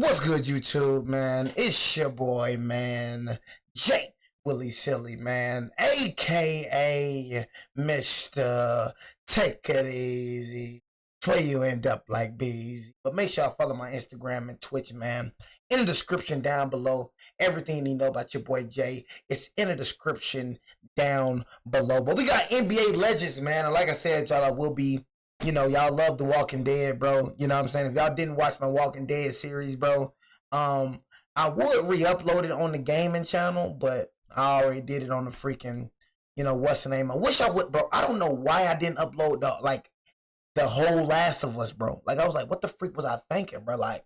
What's good, YouTube, man? It's your boy, man, Jay Willie Silly, man, aka Mr. Take It Easy before you end up like Beezy. But make sure y'all follow my Instagram and Twitch, man. In the description down below, everything you know about your boy Jay, it's in the description down below. But we got NBA legends, man, and like I said, y'all, I will be. Y'all love The Walking Dead, bro. You know what I'm saying? If y'all didn't watch my Walking Dead series, bro, I would re-upload it on the gaming channel, but I already did it on the freaking, what's the name? I wish I would, bro. I don't know why I didn't upload the whole Last of Us, bro. Like, I was like, what the freak was I thinking, bro? Like,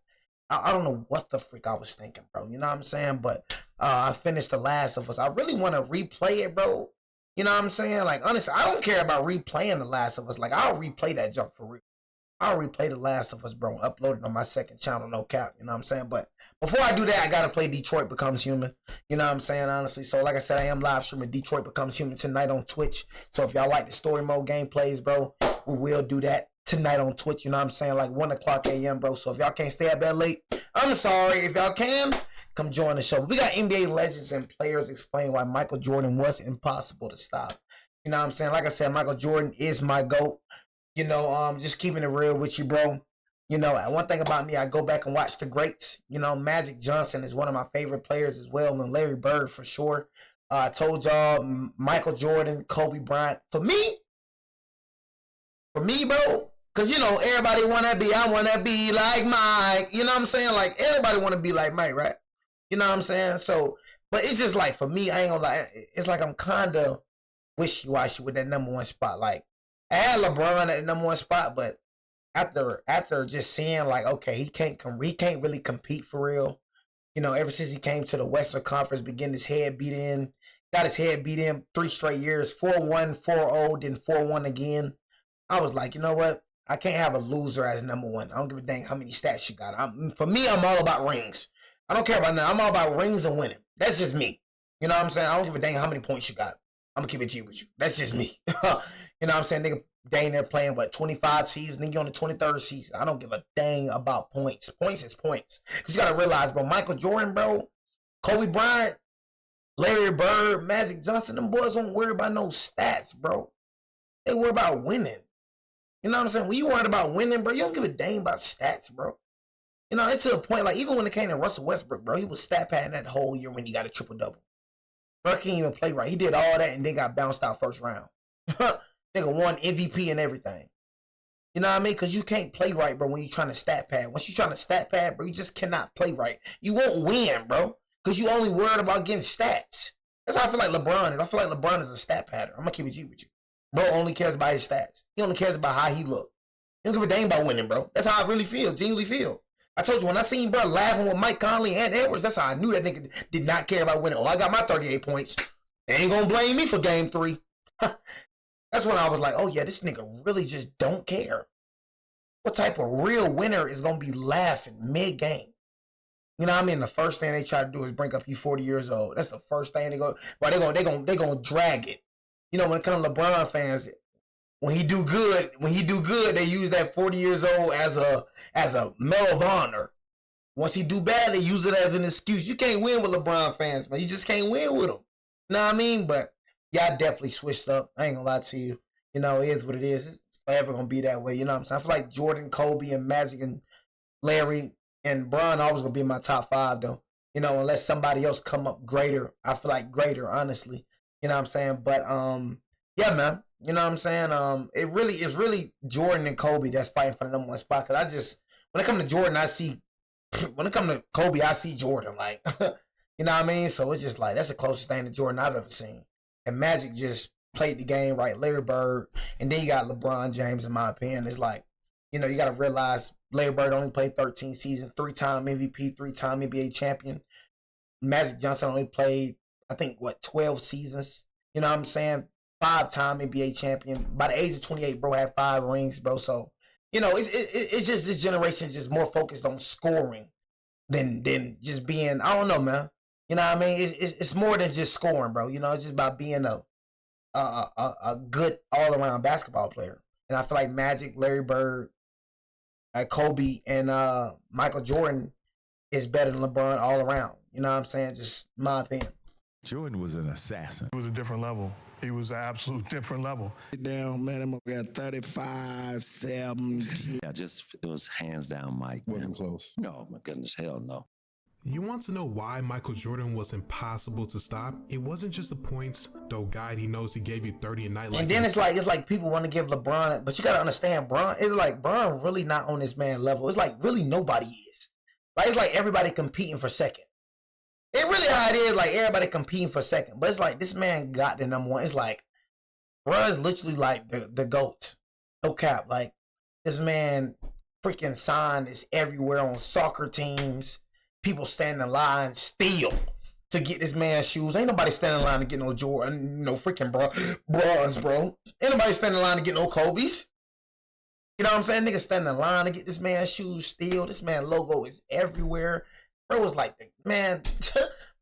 I don't know what the freak I was thinking, bro. You know what I'm saying? But I finished The Last of Us. I really want to replay it, bro. You know what I'm saying? Like, honestly, I don't care about replaying The Last of Us. Like, I'll replay that junk for real. I'll replay The Last of Us, bro. Upload it on my second channel, no cap. You know what I'm saying? But before I do that, I got to play Detroit Becomes Human. You know what I'm saying? Honestly. So, like I said, I am live streaming Detroit Becomes Human tonight on Twitch. So, if y'all like the story mode gameplays, bro, we will do that tonight on Twitch. You know what I'm saying? Like 1 o'clock a.m., bro. So, if y'all can't stay up that late, I'm sorry. If y'all can, come join the show. We got NBA legends and players explain why Michael Jordan was impossible to stop. You know what I'm saying? Like I said, Michael Jordan is my GOAT. Just keeping it real with you, bro. One thing about me, I go back and watch the greats. Magic Johnson is one of my favorite players as well, and Larry Bird for sure. I told y'all, Michael Jordan, Kobe Bryant. For me, bro, because, everybody I want to be like Mike. You know what I'm saying? Like, everybody want to be like Mike, right? You know what I'm saying? So, but it's just like, for me, I ain't gonna lie. It's like I'm kind of wishy-washy with that number one spot. Like, I had LeBron at the number one spot, but after just seeing, like, okay, he can't really compete for real. Ever since he came to the Western Conference, got his head beat in 3 straight years, 4-1, 4-0, then 4-1 again. I was like, you know what? I can't have a loser as number one. I don't give a dang how many stats you got. For me, I'm all about rings. I don't care about that. I'm all about rings and winning. That's just me. You know what I'm saying? I don't give a dang how many points you got. I'm going to keep it G with you. That's just me. You know what I'm saying? Nigga, dang, they're playing, 25 seasons? Nigga on the 23rd season. I don't give a dang about points. Points is points. Because you got to realize, bro, Michael Jordan, bro, Kobe Bryant, Larry Bird, Magic Johnson, them boys don't worry about no stats, bro. They worry about winning. You know what I'm saying? When you worried about winning, bro, you don't give a dang about stats, bro. It's to a point, like, even when it came to Russell Westbrook, bro, he was stat padding that whole year when he got a triple-double. Bro, can't even play right. He did all that and then got bounced out first round. Nigga won MVP and everything. You know what I mean? Because you can't play right, bro, when you're trying to stat pad. Once you're trying to stat pad, bro, you just cannot play right. You won't win, bro, because you only worried about getting stats. That's how I feel like LeBron is. I feel like LeBron is a stat padder. I'm going to keep it G with you. Bro only cares about his stats. He only cares about how he look. He don't give a dang about winning, bro. That's how I really feel, genuinely feel. I told you, when I seen bro laughing with Mike Conley and Edwards, that's how I knew that nigga did not care about winning. Oh, I got my 38 points. They ain't gonna blame me for game 3. That's when I was like, oh yeah, this nigga really just don't care. What type of real winner is gonna be laughing mid-game? You know what I mean? The first thing they try to do is bring up you 40 years old. That's the first thing they go, but they gonna drag it. When it comes to LeBron fans, when he do good, they use that 40 years old as a medal of honor. Once he do bad, they use it as an excuse. You can't win with LeBron fans, man. You just can't win with them. You know what I mean? But y'all definitely switched up. I ain't gonna lie to you. It is what it is. It's forever gonna be that way. You know what I'm saying? I feel like Jordan, Kobe, and Magic, and Larry, and Bron always gonna be in my top 5 though. Unless somebody else come up greater. I feel like greater, honestly. You know what I'm saying? But yeah, man. You know what I'm saying? It's really Jordan and Kobe that's fighting for the number one spot. Cause when it comes to Jordan, when it comes to Kobe, I see Jordan. Like, you know what I mean? So it's just like, that's the closest thing to Jordan I've ever seen. And Magic just played the game right. Larry Bird, and then you got LeBron James, in my opinion. It's like, you got to realize Larry Bird only played 13 seasons, 3-time MVP, 3-time NBA champion. Magic Johnson only played, I think, 12 seasons. You know what I'm saying? 5-time NBA champion. By the age of 28, bro had 5 rings, bro. So, it's just this generation is just more focused on scoring than just being, I don't know, man. You know what I mean? It's more than just scoring, bro. It's just about being a good all-around basketball player. And I feel like Magic, Larry Bird, Kobe, and Michael Jordan is better than LeBron all around. You know what I'm saying? Just my opinion. Jordan was an assassin. It was a different level. He was an absolute different level. Down, man, I'm got 35, 7. Yeah, it was hands down Mike. Wasn't close. No, my goodness, hell no. You want to know why Michael Jordan was impossible to stop? It wasn't just the points, though God, he knows he gave you 30 a night. And then it's like people want to give LeBron, but you got to understand, it's like Bron really not on this man level. It's like really nobody is. Like it's like everybody competing for second. It really how it is, like everybody competing for second. But it's like this man got the number one. It's like Bron is literally like the GOAT. No cap. Like this man freaking sign is everywhere on soccer teams. People stand in line still to get this man's shoes. Ain't nobody standing in line to get no Jordan, no freaking bras, bro. Ain't nobody standing in line to get no Kobe's. You know what I'm saying? Niggas standing in line to get this man's shoes still. This man logo is everywhere. Bro was like, man,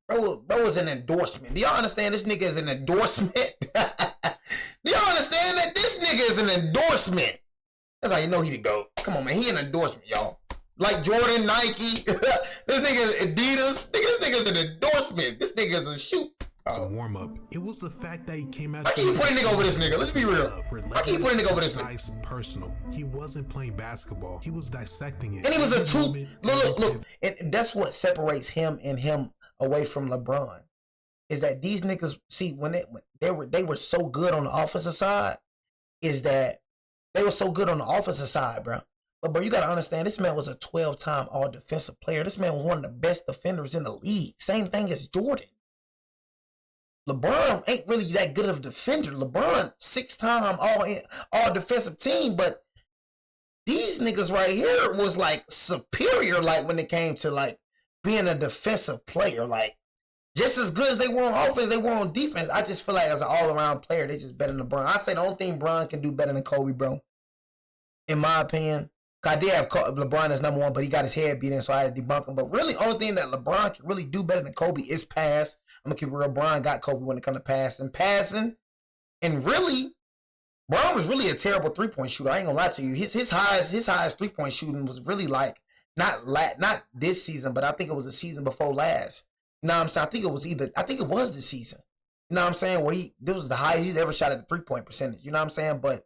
bro was an endorsement. Do y'all understand this nigga is an endorsement? Do y'all understand that this nigga is an endorsement? That's how you know he the GOAT. Come on, man. He an endorsement, y'all. Like Jordan, Nike, this nigga is Adidas. This nigga is an endorsement. This nigga is a shoe. As a warm up, it was the fact that he came out. I keep putting nigga over this nigga. Let's be real. I keep putting nigga over this nigga. Nice, personal. He wasn't playing basketball. He was dissecting it. And he was a two. Look. And that's what separates him and him away from LeBron. Is that these niggas see when they were so good on the offensive side. Is that they were so good on the offensive side, bro. But bro, you gotta understand, this man was a 12-time all-defensive player. This man was one of the best defenders in the league. Same thing as Jordan. LeBron ain't really that good of a defender. LeBron, 6-time all-defensive team, but these niggas right here was like superior, like when it came to like being a defensive player. Like just as good as they were on offense, they were on defense. I just feel like as an all-around player, they just better than LeBron. I say the only thing Bron can do better than Kobe, bro, in my opinion. I did have LeBron as number one, but he got his head beat in, so I had to debunk him. But really, only thing that LeBron can really do better than Kobe is pass. I'm going to keep it real. Bron got Kobe when it comes to passing. And really, Bron was really a terrible three-point shooter. I ain't going to lie to you. His highest three-point shooting was really like, not this season, but I think it was the season before last. You know what I'm saying? I think it was this season. You know what I'm saying? Where this was the highest he's ever shot at the three-point percentage. You know what I'm saying? But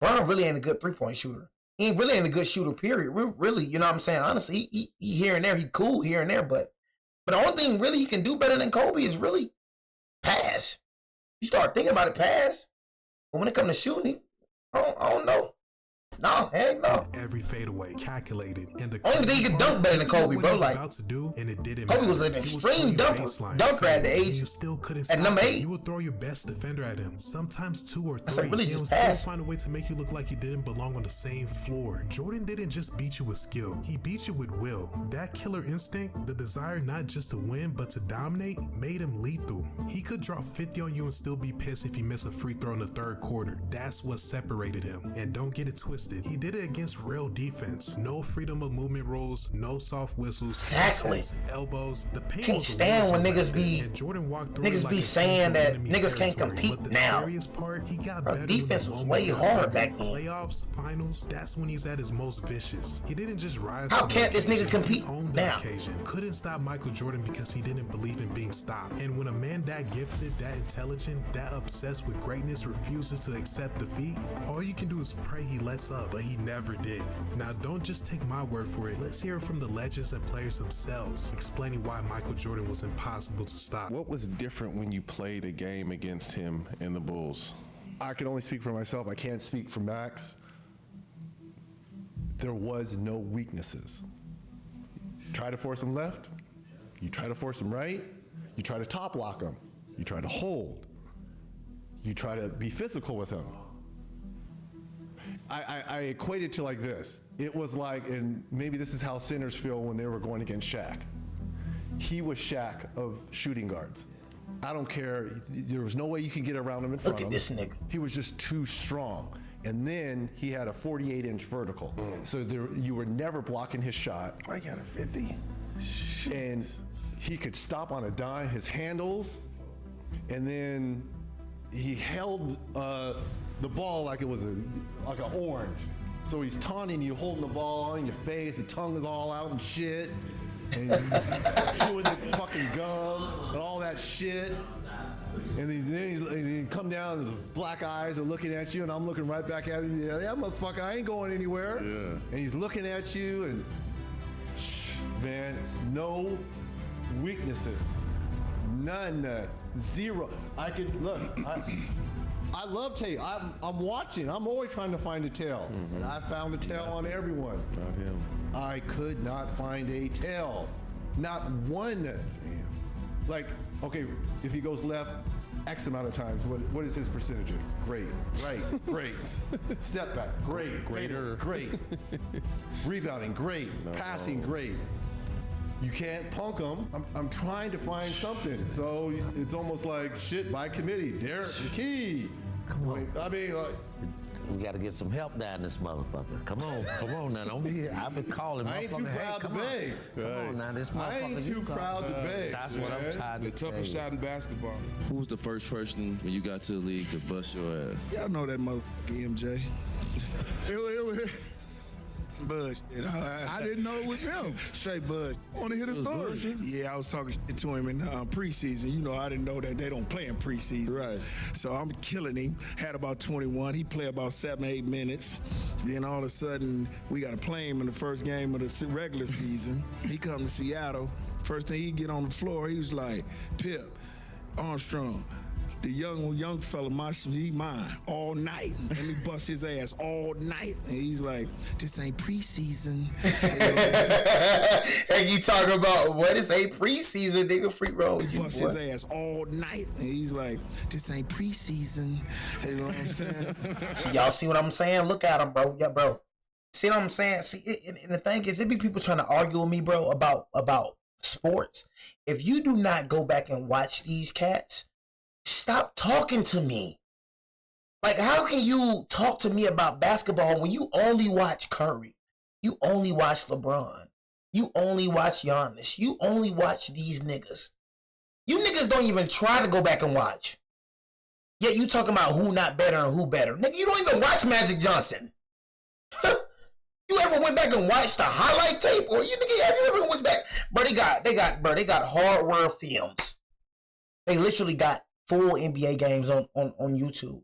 Bron really ain't a good three-point shooter. He ain't really ain't a good shooter, period. Really, you know what I'm saying? Honestly, he here and there, he cool here and there, but the only thing really he can do better than Kobe is really pass. You start thinking about it, pass. But when it comes to shooting, I don't know. No, heck no. Every fadeaway calculated, and the only thing he could dunk better than Kobe, bro. Like about to do, and it didn't Kobe was an extreme dunker at the age. You still couldn't at number 8. You would throw your best defender at him, sometimes 2 or 3. That's like really he just would pass. still find a way to make you look like you didn't belong on the same floor. Jordan didn't just beat you with skill; he beat you with will. That killer instinct, the desire not just to win but to dominate, made him lethal. He could drop 50 on you and still be pissed if he missed a free throw in the 3rd quarter. That's what separated him. And don't get it twisted, he did it against real defense. No freedom of movement rules, no soft whistles, exactly. Checks, elbows. The pain can't stand when niggas be saying that niggas can't compete now. Part, he got better. Defense was way harder back then. Playoffs, finals, that's when he's at his most vicious. He didn't just rise. How can't this nigga compete now? Occasion. Couldn't stop Michael Jordan because he didn't believe in being stopped. And when a man that gifted, that intelligent, that obsessed with greatness refuses to accept defeat, all you can do is pray he lets up, but he never did. Now don't just take my word for it. Let's hear it from the legends and players themselves, explaining why Michael Jordan was impossible to stop. What was different when you played a game against him and the Bulls? I can only speak for myself. I can't speak for Max. There was no weaknesses. Try to force him left. You try to force him right. You try to top lock him. You try to hold. You try to be physical with him. I equate it to like this. It was like, and maybe this is how sinners feel when they were going against Shaq. He was Shaq of shooting guards. I don't care. There was no way you could get around him in front of him. Look at this nigga. He was just too strong. And then he had a 48-inch vertical. So you were never blocking his shot. I got a 50. Shit. And he could stop on a dime, his handles, and then he held the ball like it was like an orange. So he's taunting you, holding the ball on your face, the tongue is all out and shit. and he's chewing the fucking gum and all that shit. And then he come down, and the black eyes are looking at you, and I'm looking right back at him. Yeah, motherfucker, I ain't going anywhere. Yeah. And he's looking at you, and man, no weaknesses, none, zero. I could look. I love tail. I'm watching. I'm always trying to find a tail. And I found a tail on everyone. Not him. I could not find a tail. Not one. Damn. Like, okay, if he goes left X amount of times, what is his percentages? Great, right, great. Step back, great. Greater. Great. Rebounding, great. No. Passing, great. You can't punk him. I'm trying to find something. So it's almost like shit by committee. Derek McKee. Come on. I mean, We got to get some help down this motherfucker. Come on now. Don't be here. I've been calling I ain't too motherfucker. Hey, proud to come on. beg. Come on now, this motherfucker. I ain't you too call. proud to beg. That's what I'm man. tired The of. toughest shot in basketball. Who was the first person when you got to the league to bust your ass? Y'all know that motherfucker MJ. it was some bud shit. I didn't know it was him. Straight bud. Want to hear the story? Yeah, I was talking shit to him in preseason. You know, I didn't know that they don't play in preseason. Right. So I'm killing him. Had about 21. He played about 7 or 8 minutes. Then all of a sudden, we got to play him in the first game of the regular season. He come to Seattle. First thing he get on the floor, he was like, Pip, Armstrong, the young fella, he mine all night. Let me bust his ass all night. And he's like, this ain't preseason. And you talking about what is a preseason, nigga? Free rolls, you Bust boy. his ass all night. And he's like, this ain't preseason. You know what I'm saying? See, y'all see what I'm saying? Look at him, bro. Yeah, bro. See what I'm saying? See, and the thing is, it be people trying to argue with me, bro, about sports. If you do not go back and watch these cats, stop talking to me. Like, how can you talk to me about basketball when you only watch Curry? You only watch LeBron. You only watch Giannis. You only watch these niggas. You niggas don't even try to go back and watch. Yet you talking about who not better and who better. Nigga, you don't even watch Magic Johnson. You ever went back and watched the highlight tape? Or you nigga, have you ever went back? Bro, they got hardware films. They literally got full NBA games on YouTube.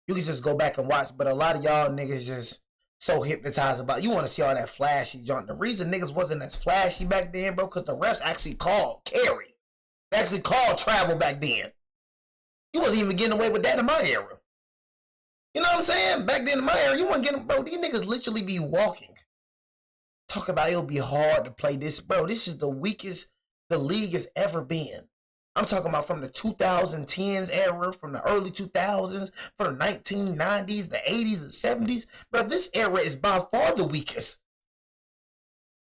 You can just go back and watch, but a lot of y'all niggas just so hypnotized about, you want to see all that flashy junk. The reason niggas wasn't as flashy back then, bro, because the refs actually called carry. They actually called travel back then. You wasn't even getting away with that in my era. You know what I'm saying? Back then in my era, you wasn't getting, bro, these niggas literally be walking. Talk about it'll be hard to play this. Bro, this is the weakest the league has ever been. I'm talking about from the 2010s era, from the early 2000s, from the 1990s, the 80s, and 70s. Bro, this era is by far the weakest.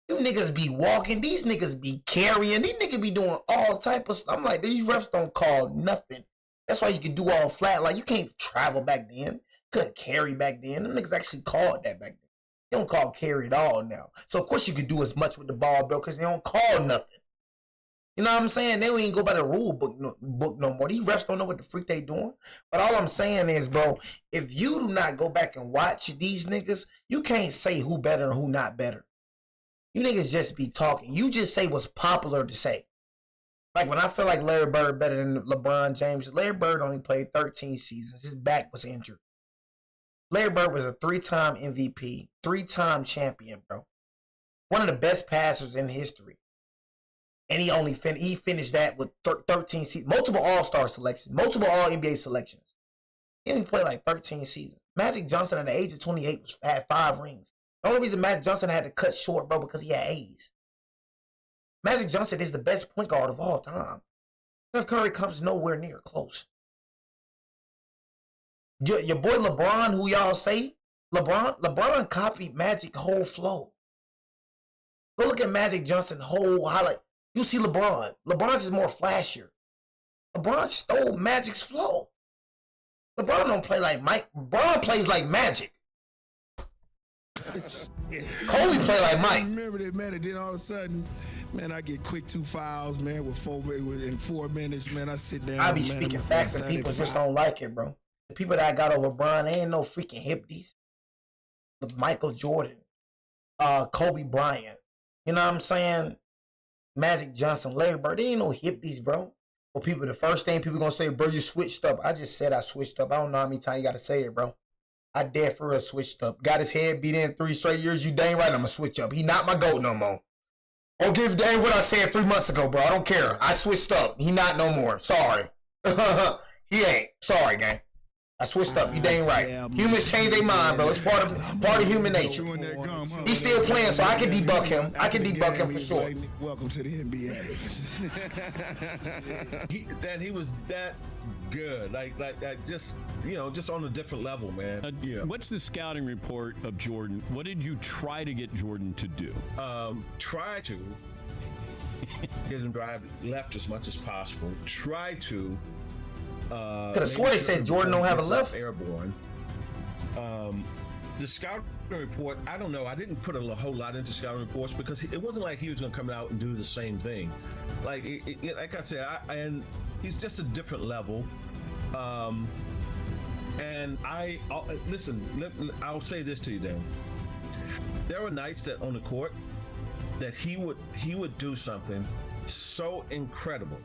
You niggas be walking. These niggas be carrying. These niggas be doing all type of stuff. I'm like, these refs don't call nothing. That's why you can do all flat. Like, you can't travel back then. Couldn't carry back then. Them niggas actually called that back then. They don't call carry at all now. So, of course, you could do as much with the ball, bro, because they don't call nothing. You know what I'm saying? They don't even go by the rule book no more. These refs don't know what the freak they doing. But all I'm saying is, bro, if you do not go back and watch these niggas, you can't say who better and who not better. You niggas just be talking. You just say what's popular to say. Like when I feel like Larry Bird better than LeBron James, Larry Bird only played 13 seasons. His back was injured. Larry Bird was a 3-time MVP, 3-time champion, bro. One of the best passers in history. And he finished that with 13 seasons, multiple All-Star selections, multiple All-NBA selections. He only played like 13 seasons. Magic Johnson at the age of 28 had 5 rings. The only reason Magic Johnson had to cut short, bro, because he had AIDS. Magic Johnson is the best point guard of all time. Steph Curry comes nowhere near close. Your boy LeBron, who y'all say, LeBron copied Magic whole flow. Go look at Magic Johnson whole highlight. You see LeBron. LeBron's is more flashier. LeBron stole Magic's flow. LeBron don't play like Mike. LeBron plays like Magic. Kobe play like Mike. I remember that, man, and then all of a sudden, man, I get quick 2 fouls, man, in 4 minutes, man, I sit down. I be man, speaking I'm facts and people just don't like it, bro. The people that I got over Bron, they ain't no freaking hippies. Michael Jordan, Kobe Bryant. You know what I'm saying? Magic Johnson, Larry Bird, they ain't no hippies, bro. Or people, the first thing people gonna say, bro, you switched up. I just said I switched up. I don't know how many times you gotta say it, bro. I dead for real switched up. Got his head beat in 3 straight years. You dang right I'm gonna switch up. He not my GOAT no more. Don't give a dang what I said 3 months ago, bro. I don't care. I switched up. He not no more. Sorry. He ain't. Sorry, gang. I switched up. You dang right. Humans change their mind, bro. It's part of human nature. He's still playing, so I can debug him. I can debug him for sure. Welcome to the NBA. He was that good, like just just on a different level, man. What's the scouting report of Jordan? What did you try to get Jordan to do? Try to get him drive left as much as possible. Try to. Could have swore they said Jordan don't have a left. Airborne. The scouting report, I don't know. I didn't put a whole lot into scouting reports because it wasn't like he was going to come out and do the same thing. Like I said, and he's just a different level. And I'll say this to you, Dan. There were nights that on the court that he would do something so incredible.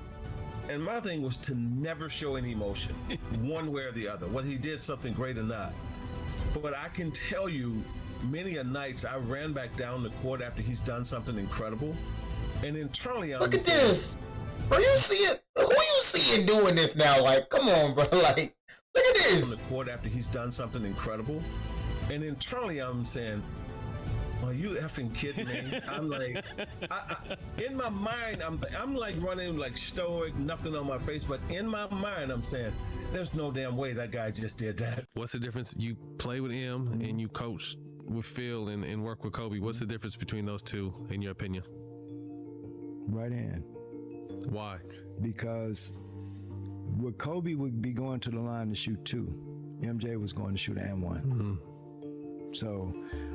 And my thing was to never show any emotion, one way or the other, whether he did something great or not. But I can tell you, many a nights I ran back down the court after he's done something incredible, and internally I'm look at this, bro. You see it? Who you seeing doing this now? Like, come on, bro. Like, look at this. On the court after he's done something incredible, and internally I'm saying, are you effing kidding me? I'm like, in my mind, I'm like running like stoic, nothing on my face, but in my mind, I'm saying, there's no damn way that guy just did that. What's the difference? You play with him and you coach with Phil and work with Kobe. What's the difference between those two, in your opinion? Right hand. Why? Because with Kobe would be going to the line to shoot 2. MJ was going to shoot and 1. Mm-hmm. So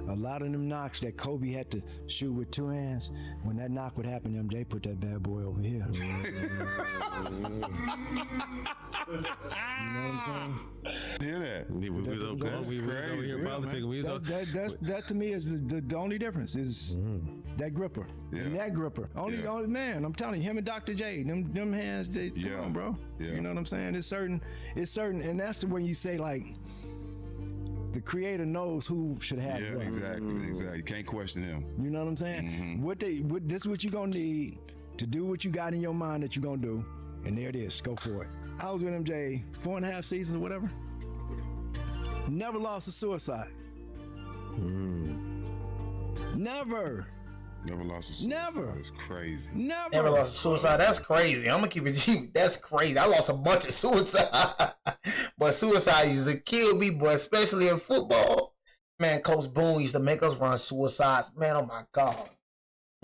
a lot of them knocks that Kobe had to shoot with 2 hands, when that knock would happen, MJ put that bad boy over here. You know what I'm saying? Hear that? That to me is the only difference is that gripper. Yeah. And that gripper. Only man, I'm telling you, him and Dr. J, them hands, come on, bro. Yeah. You know what I'm saying? It's certain, and that's the when you say like, the creator knows who should have what. Exactly. You can't question him. You know what I'm saying? This is what you're gonna need to do what you got in your mind that you're gonna do, and there it is. Go for it. I was with MJ 4.5 seasons or whatever. Never lost a suicide. Never. Never lost a suicide. Never. It's crazy. Never lost a suicide. That's crazy. I'm gonna keep it G. That's crazy. I lost a bunch of suicide. But suicide used to kill me, boy, especially in football. Man, Coach Boone used to make us run suicides. Man, oh my God.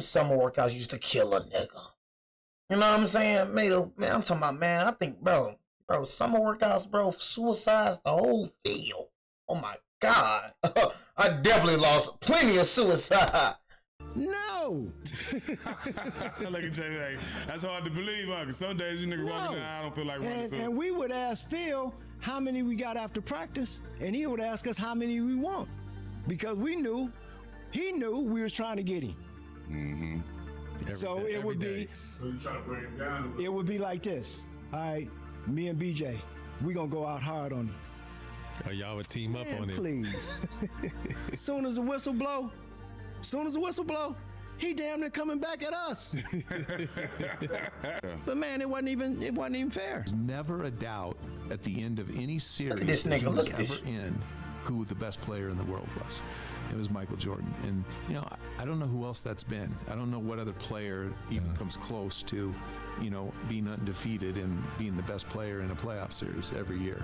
Summer workouts used to kill a nigga. You know what I'm saying? Man, I'm talking about, man, I think, bro, summer workouts, bro, suicides, the whole field. Oh my God. I definitely lost plenty of suicide. No. Look at Jay. That's hard to believe, huh? Because some days you niggas walking down, I don't feel like running. And we would ask Phil how many we got after practice, and he would ask us how many we want, because he knew we was trying to get him. Mm-hmm. So it would be. So you try to bring him down. It would be like this. All right, me and BJ, we gonna go out hard on him. Or y'all would team up on it. Please. As soon as the whistle blow, he damn near coming back at us. But man, it wasn't even fair. There's never a doubt at the end of any series look at this nigga, look at this. who the best player in the world was. It was Michael Jordan. And, I don't know who else that's been. I don't know what other player even comes close to, being undefeated and being the best player in a playoff series every year.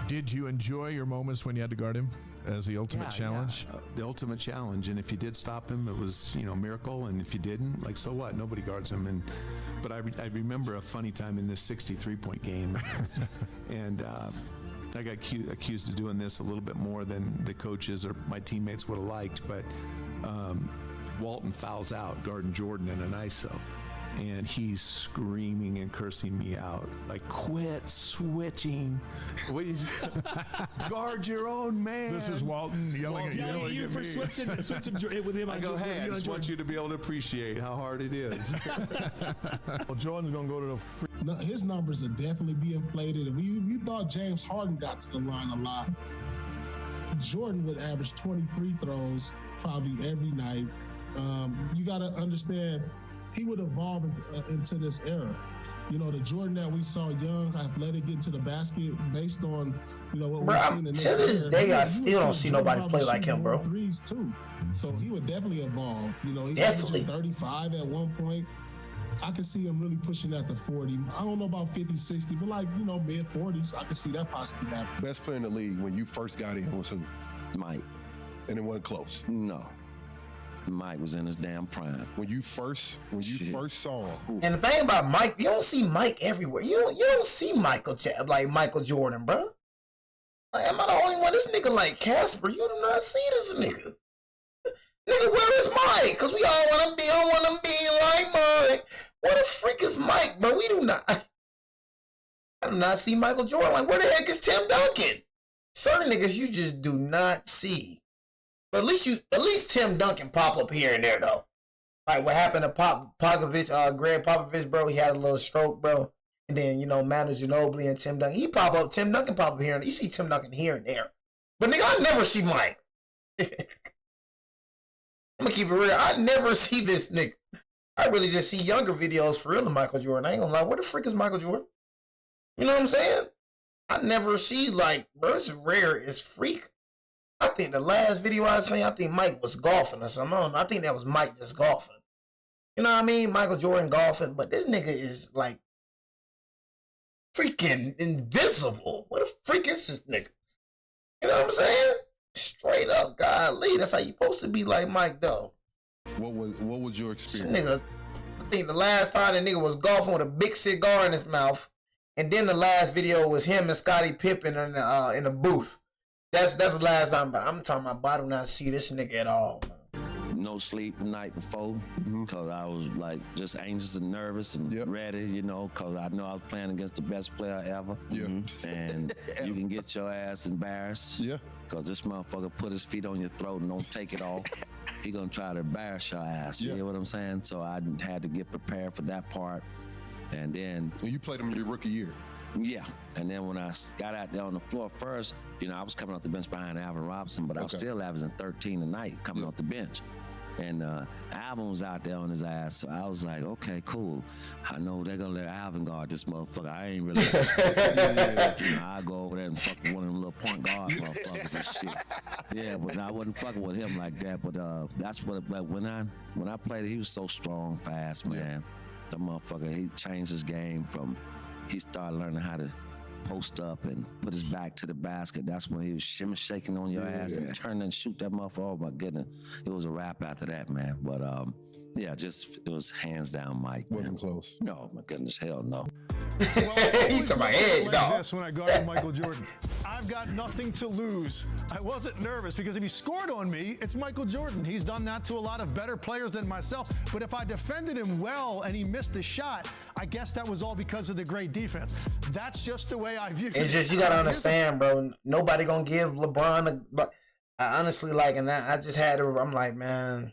Did you enjoy your moments when you had to guard him as the ultimate challenge? Yeah, the ultimate challenge. And if you did stop him, it was, a miracle. And if you didn't, so what? Nobody guards him. But I remember a funny time in this 63-point game. And I got accused of doing this a little bit more than the coaches or my teammates would have liked. But Walton fouls out guarding Jordan in an ISO. and he's screaming and cursing me out, like, quit switching. Guard your own man. This is Walton yelling at you for me. switching with him. I go, hey, I just want you to be able to appreciate how hard it is. Well, Jordan's going to go to the free. No, his numbers are definitely be inflated. And you thought James Harden got to the line a lot. Jordan would average 20 free throws probably every night. You got to understand, he would evolve into this era. You know, the Jordan that we saw young, athletic, get to the basket based on, you know, what we've seen in this to this era. day, I still don't see nobody play like him, bro. Threes too. So he would definitely evolve. You know, he's Definitely. averaging 35 at one point. I can see him really pushing that to 40. I don't know about 50, 60, but like, you know, mid 40s, I can see that possibly happening. Best player in the league when you first got in was who? Mike. And it wasn't close. No. Mike was in his damn prime. When you first saw him. And the thing about Mike, you don't see Mike everywhere. You don't see Michael Jordan, bro. Like, am I the only one? This nigga like Casper. You do not see this nigga. Nigga, where is Mike? Cause we all want to be like Mike. Where the freak is Mike, bro? We do not. I do not see Michael Jordan. Like, where the heck is Tim Duncan? Certain niggas you just do not see. But at least Tim Duncan pop up here and there though. Like what happened to Popovich, Greg Popovich, bro. He had a little stroke, bro. And then, you know, Manu Ginobili and Tim Duncan. Tim Duncan pop up here and you see Tim Duncan here and there. But nigga, I never see Mike. I'm gonna keep it real. I never see this nigga. I really just see younger videos for real of Michael Jordan. I ain't gonna lie. Where the frick is Michael Jordan? You know what I'm saying? I never see, like, bro, it's rare as freak. I think the last video I seen, I think Mike was golfing or something. I don't know. I think that was Mike just golfing. You know what I mean? Michael Jordan golfing. But this nigga is, like, freaking invisible. What the freak is this nigga? You know what I'm saying? Straight up, golly. That's how you supposed to be like Mike, though. What was your experience? This nigga, I think the last time the nigga was golfing with a big cigar in his mouth. And then the last video was him and Scottie Pippen in the booth. That's the last time, but I'm talking about, I do not see this nigga at all. No sleep the night before, because I was like just anxious and nervous and ready, you know, because I know I was playing against the best player ever. Yeah. And you can get your ass embarrassed. Yeah. Because this motherfucker put his feet on your throat and don't take it off. He gonna try to embarrass your ass. You know what I'm saying? So I had to get prepared for that part. And then you played him your rookie year. Yeah, and then when I got out there on the floor first, you know, I was coming off the bench behind Alvin Robinson, but I was still averaging 13 a night coming off the bench. And Alvin was out there on his ass, so I was like, okay, cool. I know they're gonna let Alvin guard this motherfucker. I ain't really. You know, I go over there and fuck with one of them little point guard motherfuckers and shit. Yeah, but I wasn't fucking with him like that. But that's what. But when I played, he was so strong, fast, man. The motherfucker, he changed his game from. He started learning how to post up and put his back to the basket. That's when he was shaking on your ass and turn and shoot that motherfucker. Oh my goodness, it was a wrap after that, man. But yeah, just it was hands down, Mike. Wasn't close. No, my goodness, hell no. He took my head, like dog. this when I guarded Michael Jordan. I've got nothing to lose. I wasn't nervous because if he scored on me, it's Michael Jordan. He's done that to a lot of better players than myself. But if I defended him well and he missed a shot, I guess that was all because of the great defense. That's just the way I view it. It's just, you gotta understand, bro. Nobody gonna give LeBron I honestly, like, and I just had to, I'm like, man,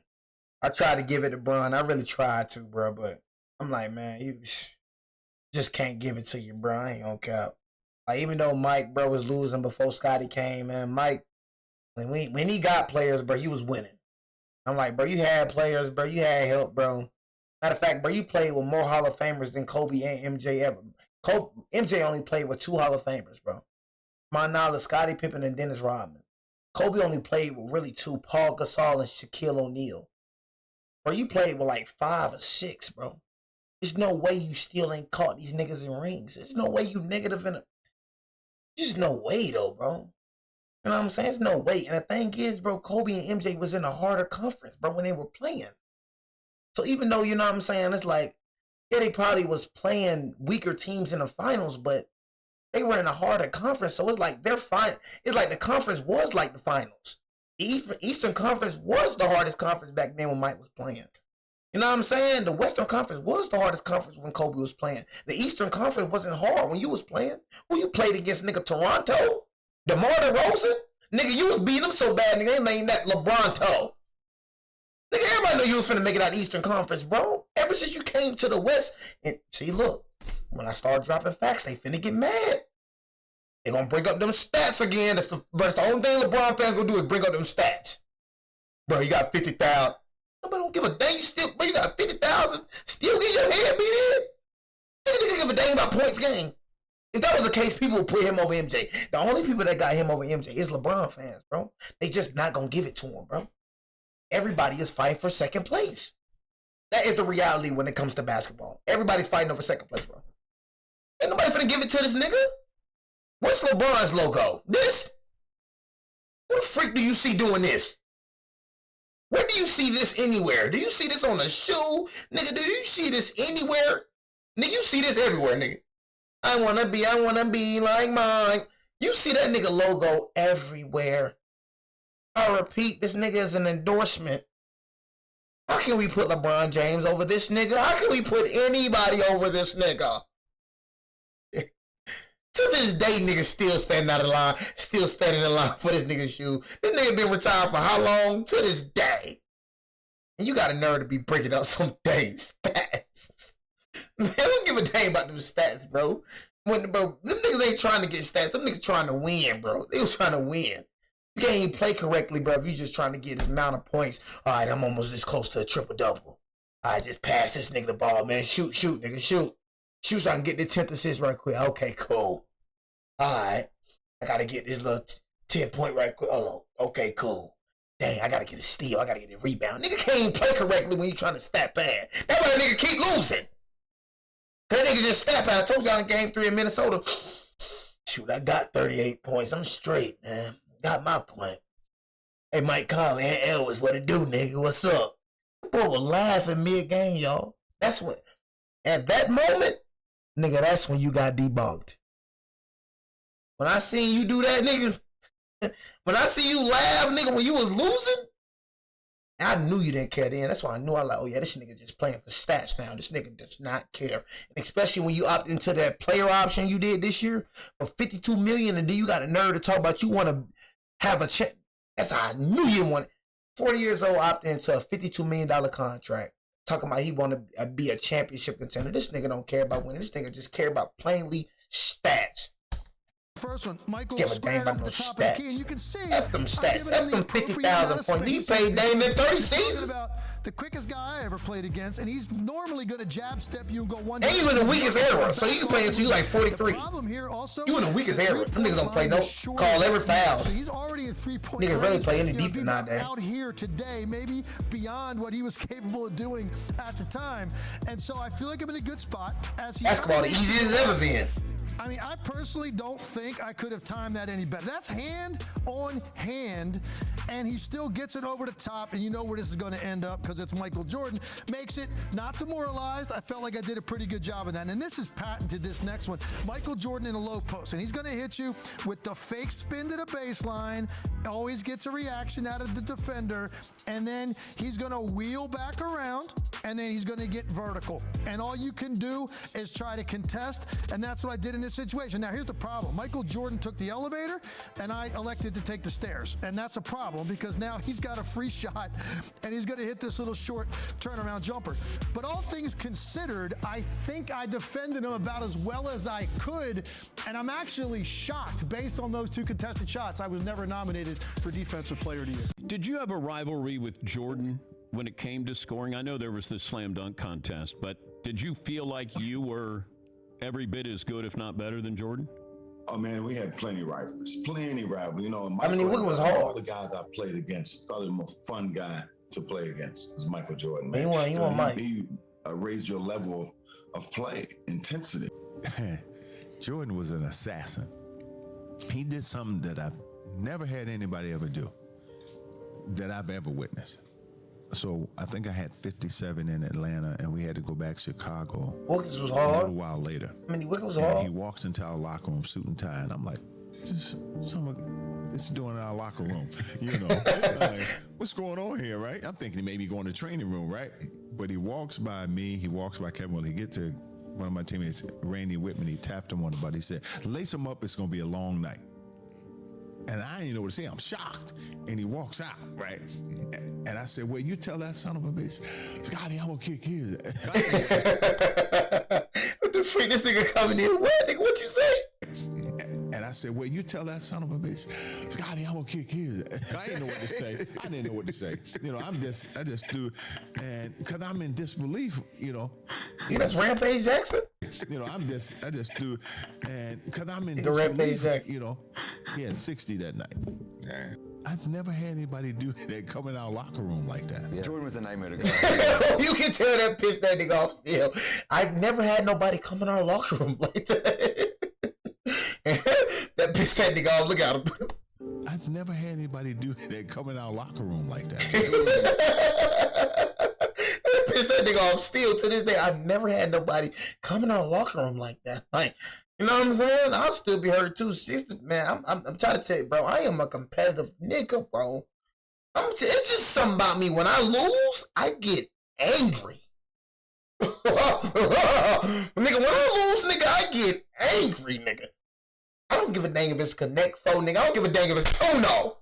I tried to give it to Bron. I really tried to, bro, but I'm like, man, you just can't give it to you, bro. I ain't gonna cap. Like, even though Mike, bro, was losing before Scottie came, man, Mike, when he got players, bro, he was winning. I'm like, bro, you had players, bro, you had help, bro. Matter of fact, bro, you played with more Hall of Famers than Kobe and MJ ever. MJ only played with 2 Hall of Famers, bro. My knowledge, Scottie Pippen and Dennis Rodman. Kobe only played with really 2, Paul Gasol and Shaquille O'Neal. Bro, you played with like 5 or 6, bro. There's no way you still ain't caught these niggas in rings. There's no way you negative in a... There's no way, though, bro. You know what I'm saying? There's no way. And the thing is, bro, Kobe and MJ was in a harder conference, bro, when they were playing. So even though, you know what I'm saying, it's like, yeah, they probably was playing weaker teams in the finals, but they were in a harder conference. So it's like they're fine. It's like the conference was like the finals. The Eastern Conference was the hardest conference back then when Mike was playing. You know what I'm saying? The Western Conference was the hardest conference when Kobe was playing. The Eastern Conference wasn't hard when you was playing. Who you played against, nigga? Toronto? DeMar DeRozan? Nigga, you was beating them so bad, nigga, they named that LeBron toe. Nigga, everybody knew you was finna make it out of the Eastern Conference, bro. Ever since you came to the West. And see, look, when I start dropping facts, they finna get mad. They gonna bring up them stats again. That's the only thing LeBron fans gonna do is bring up them stats. Bro, you got 50,000. Nobody don't give a damn. You got 50,000. Still get your head beat in. Nigga give a damn about points game. If that was the case, people would put him over MJ. The only people that got him over MJ is LeBron fans, bro. They just not gonna give it to him, bro. Everybody is fighting for second place. That is the reality when it comes to basketball. Everybody's fighting over second place, bro. Ain't nobody finna give it to this nigga. What's LeBron's logo? This? Who the freak do you see doing this? Where do you see this anywhere? Do you see this on a shoe? Nigga, do you see this anywhere? Nigga, you see this everywhere, nigga. I wanna be like Mike. You see that nigga logo everywhere. I repeat, this nigga is an endorsement. How can we put LeBron James over this nigga? How can we put anybody over this nigga? To this day, niggas still standing out of line, still standing in line for this nigga's shoe. This nigga been retired for how long? To this day. And you got a nerve to be breaking up some dang stats. Man, I don't give a damn about them stats, bro. Bro, them niggas ain't trying to get stats. Them niggas trying to win, bro. They was trying to win. You can't even play correctly, bro, if you just trying to get this amount of points. All right, I'm almost this close to a triple-double. All right, just pass this nigga the ball, man. Shoot, nigga, shoot. Shoot so I can get the 10th assist right quick. Okay, cool. All right, I got to get this little 10-point right quick. Oh, okay, cool. Dang, I got to get a steal. I got to get a rebound. Nigga can't even play correctly when you trying to stat bad. That's why nigga keep losing. That nigga just stat bad. I told y'all in game 3 in Minnesota. Shoot, I got 38 points. I'm straight, man. Got my point. Hey, Mike Conley, Aunt Elvis, what it do, nigga? What's up? Boy will laugh in mid-game, y'all. That's what, at that moment, nigga, that's when you got debunked. When I seen you do that, nigga, when I see you laugh, nigga, when you was losing, I knew you didn't care then. That's why I knew. I like, oh yeah, this nigga just playing for stats now. This nigga does not care. And especially when you opt into that player option you did this year for $52 million, and then you got a nerve to talk about you want to have a check. That's how I knew you didn't want it. 40 years old, opt into a $52 million contract. Talking about he want to be a championship contender. This nigga don't care about winning. This nigga just care about plainly stats. First one, Michael give a damn about those stats. The you can see F them stats. F them 50,000 points. He paid Dame in 30 seasons. The quickest guy I ever played against, and he's normally going to jab step you and go one. And you in the weakest era, so you can play until you like 43. The problem here also, you in the weakest era. Them niggas don't play no call every fouls. So he's already a 3-point. Niggas really play any defense nowadays. Out here today, maybe beyond what he was capable of doing at the time, and so I feel like I'm in a good spot. Basketball the easiest it's ever been. I mean, I personally don't think I could have timed that any better. That's hand on hand, and he still gets it over the top, and you know where this is going to end up because it's Michael Jordan. Makes it not demoralized. I felt like I did a pretty good job of that. And this is patented, this next one. Michael Jordan in a low post, and he's going to hit you with the fake spin to the baseline, always gets a reaction out of the defender, and then he's going to wheel back around, and then he's going to get vertical. And all you can do is try to contest, and that's what I did in this situation. Now, here's the problem. Michael Jordan took the elevator, and I elected to take the stairs. And that's a problem because now he's got a free shot, and he's going to hit this little short turnaround jumper. But all things considered, I think I defended him about as well as I could, and I'm actually shocked based on those two contested shots. I was never nominated for Defensive Player of the Year. Did you have a rivalry with Jordan when it came to scoring? I know there was the slam dunk contest, but did you feel like you were every bit as good, if not better, than Jordan? Oh man, we had plenty of rivalries. You know, I mean, it was hard. All the guys I played against, probably the most fun guy to play against was Michael Jordan. Man. You want Mike? He raised your level of play, intensity. Jordan was an assassin. He did something that I've never had anybody ever do, that I've ever witnessed. So I think I had 57 in Atlanta, and we had to go back to Chicago. Wiggins was hard. A little while later. I mean, Wiggins was hard. He walks into our locker room, suit and tie, and I'm like, just this is doing in our locker room? You know, like, what's going on here, right? I'm thinking he may be going to the training room, right? But he walks by me, he walks by Kevin. When he get to one of my teammates, Randy Whitman, he tapped him on the butt. He said, lace him up, it's going to be a long night. And I didn't know what to say. I'm shocked. And he walks out, right? And I said, well, you tell that son of a bitch, Scotty, I'm going to kick his. What the freak, this nigga coming in? What, nigga, what you say? And I said, well, you tell that son of a bitch, Scotty, I'm going to kick his. I didn't know what to say. I didn't know what to say. You know, I just do, and because I'm in disbelief, you know. That's Rampage Jackson? You know, I just do, and because I'm in disbelief, you know, he had 60 that night. I've never had anybody do that come in our locker room like that. Yeah. Jordan was a nightmare to go. You can tell that pissed that nigga off still. I've never had nobody come in our locker room like that. That pissed that nigga off. Look at him. I've never had anybody do that come in our locker room like that. That pissed that nigga off still to this day. I've never had nobody come in our locker room like that. Like, you know what I'm saying? I'll still be hurt too. Man, I'm trying to tell you, bro, I am a competitive nigga, bro. It's just something about me. When I lose, I get angry. Nigga, when I lose, nigga, I get angry, nigga. I don't give a dang if it's Connect 4, nigga. I don't give a dang if it's Uno.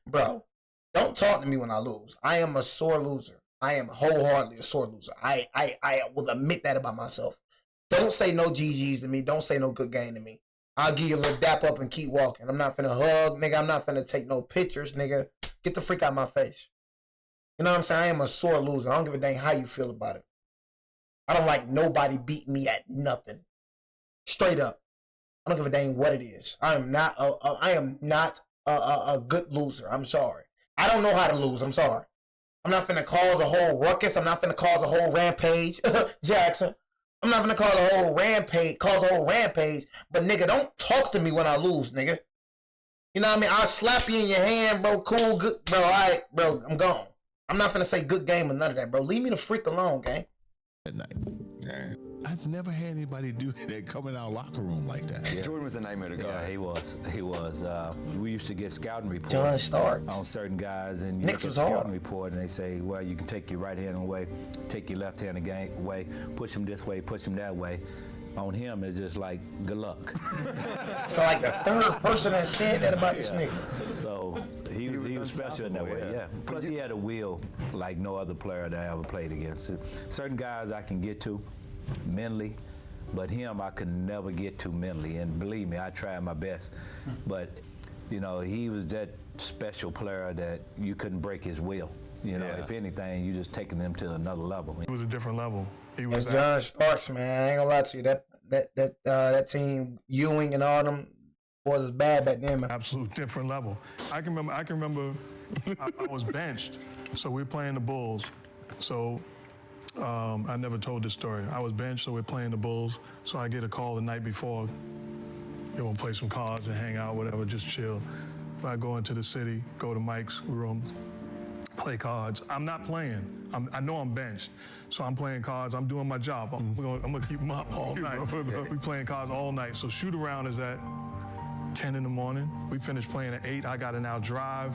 Bro, don't talk to me when I lose. I am a sore loser. I am wholeheartedly a sore loser. I will admit that about myself. Don't say no GGs to me. Don't say no good game to me. I'll give you a little dap up and keep walking. I'm not finna hug, nigga. I'm not finna take no pictures, nigga. Get the freak out of my face. You know what I'm saying? I am a sore loser. I don't give a dang how you feel about it. I don't like nobody beating me at nothing. Straight up. I don't give a dang what it is. I am not a good loser. I'm sorry. I don't know how to lose. I'm sorry. I'm not finna cause a whole ruckus. I'm not finna cause a whole rampage, Jackson. I'm not finna cause a whole rampage. But nigga, don't talk to me when I lose, nigga. You know what I mean? I'll slap you in your hand, bro. Cool, good, bro. All right, bro. I'm gone. I'm not finna say good game or none of that, bro. Leave me the freak alone, gang. At night. I've never had anybody do that come in our locker room like that. Yeah. Jordan was a nightmare to go. Yeah, he was. We used to get scouting reports John Starks on certain guys, and you Knicks get was a scouting hard. report, and they say, well, you can take your right hand away, take your left hand away, push him this way, push him that way. On him, it's just like, good luck. It's like the third person that said that about this nigga. So he was special in that way, yeah. Plus he had a will like no other player that I ever played against. Certain guys I can get to mentally, but him I could never get to mentally. And believe me, I tried my best. But, you know, he was that special player that you couldn't break his will. You know, if anything, you just taking them to another level. It was a different level. He was And John Starks, man, I ain't gonna lie to you. That team, Ewing and all them boys was bad back then, man. Absolute different level. I can remember I was benched, so we're playing the Bulls. So I never told this story. I was benched, so we're playing the Bulls. So I get a call the night before. You want to play some cards and hang out, whatever, just chill. I go into the city, go to Mike's room, play cards. I'm not playing. I know I'm benched, so I'm playing cards. I'm doing my job. I'm gonna keep them up all night. We playing cards all night. So shoot around is at 10 in the morning. We finish playing at 8. I got to now drive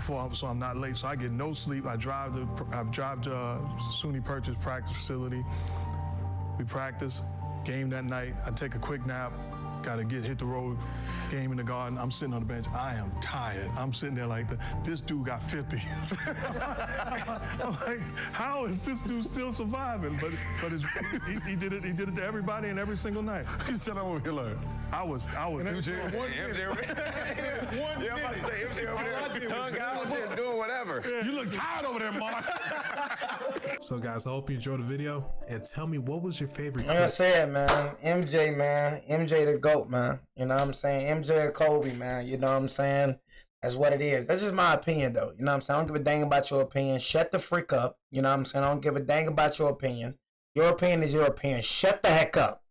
so I'm not late. So I get no sleep. I drive to SUNY Purchase practice facility. We practice. Game that night. I take a quick nap. Got to hit the road. Game in the Garden. I'm sitting on the bench. I am tired. I'm sitting there like, this dude got 50. I'm like, how is this dude still surviving? But he did it. He did it to everybody and every single night. He said, I'm over here like, I was. MJ over there, hung out there doing whatever. You look tired over there, Mark. So guys, I hope you enjoyed the video, and tell me, what was your favorite Like I said, man, MJ the GOAT, man. You know what I'm saying? MJ or Kobe, man. You know what I'm saying? That's what it is. That's just my opinion, though. You know what I'm saying? I don't give a dang about your opinion. Shut the freak up. You know what I'm saying? I don't give a dang about your opinion. Your opinion is your opinion. Shut the heck up.